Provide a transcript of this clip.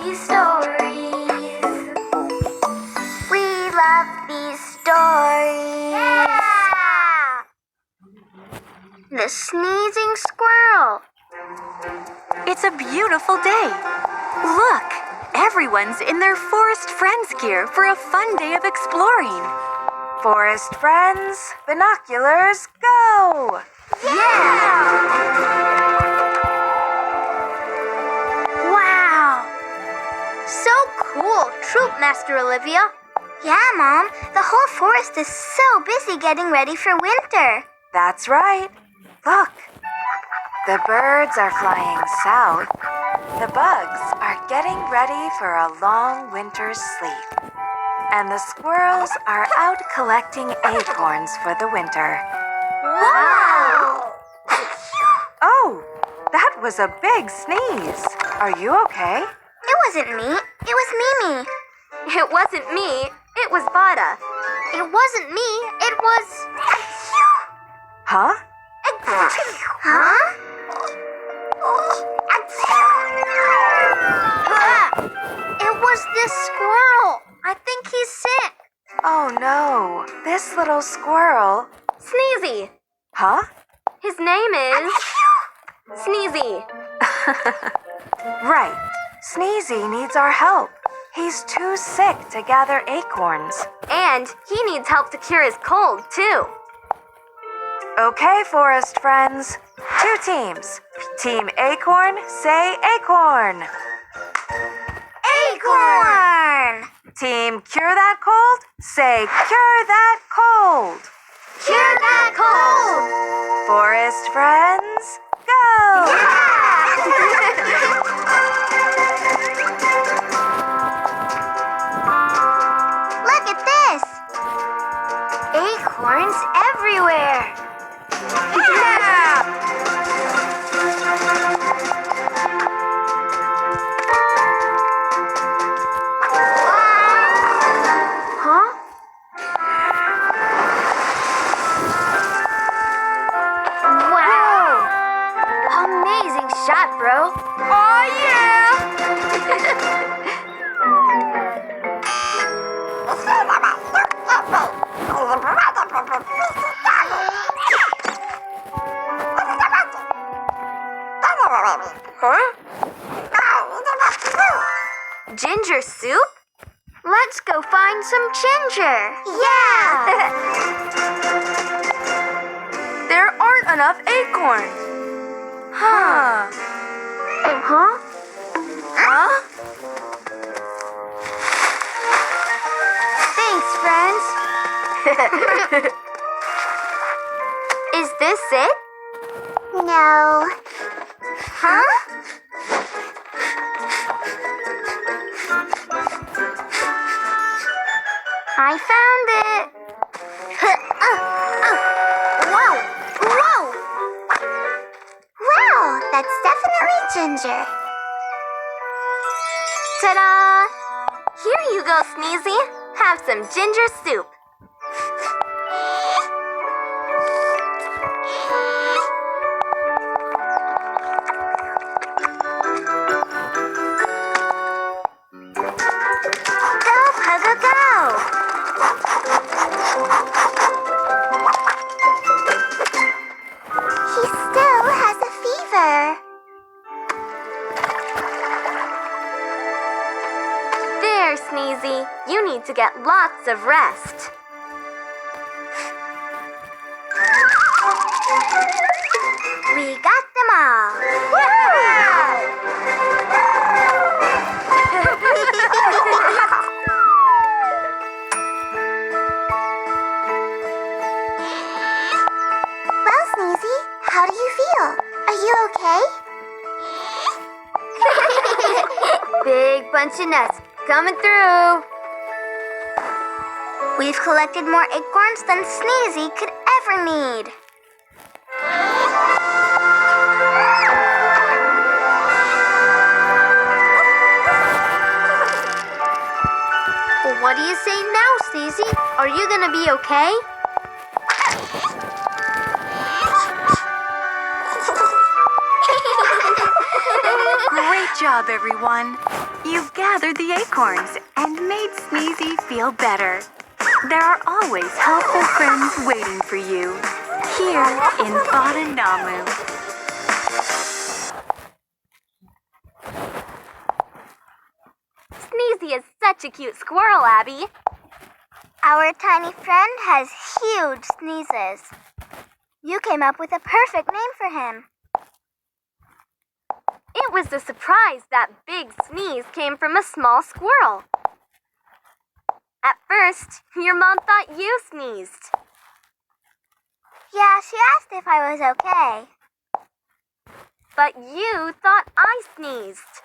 these stories. We love these stories. Yeah! The sneezing squirrel. It's a beautiful day. Look, everyone's in their forest friends gear for a fun day of exploring. Forest friends, binoculars, go! Yeah! Wow! So cool, Troop Master Olivia. Yeah, Mom. The whole forest is so busy getting ready for winter. That's right. Look, the birds are flying south. The bugs are getting ready for a long winter's sleep. And the squirrels are out collecting acorns for the winter. Wow! Oh, that was a big sneeze. Are you okay? It wasn't me. It was Mimi. It wasn't me. It was Vada. It wasn't me. It was... Huh? Huh? It was this squirrel. I think he's sick. Oh no, this little squirrel. Sneezy. Huh? His name is Sneezy. Right. Sneezy needs our help. He's too sick to gather acorns. And he needs help to cure his cold, too. Okay, forest friends. 2 teams. Team Acorn, say acorn. Acorn! Team Cure That Cold, say cure that cold. Cure that cold! Forest friends, go! Look at this! Acorns everywhere! Huh? Wow! Amazing shot, bro! Oh, yeah! Huh? Ginger soup? Let's go find some ginger. Yeah! There aren't enough acorns. Huh. Huh? Huh? Thanks, friends. Is this it? No. Huh? I found it. Whoa! Whoa! Wow, that's definitely ginger. Ta-da! Here you go, Sneezy. Have some ginger soup. Go, Pugga, go! He still has a fever. There, Sneezy. You need to get lots of rest. We got them all. Well, Sneezy, how do you feel? Are you okay? Big bunch of nuts coming through. We've collected more acorns than Sneezy could ever need. What do you say now, Sneezy? Are you gonna be okay? job, everyone. You've gathered the acorns and made Sneezy feel better. There are always helpful friends waiting for you here in Badanamu. Sneezy is such a cute squirrel, Abby. Our tiny friend has huge sneezes. You came up with a perfect name for him. It was a surprise that big sneeze came from a small squirrel. At first, your mom thought you sneezed. Yeah, she asked if I was okay. But you thought I sneezed.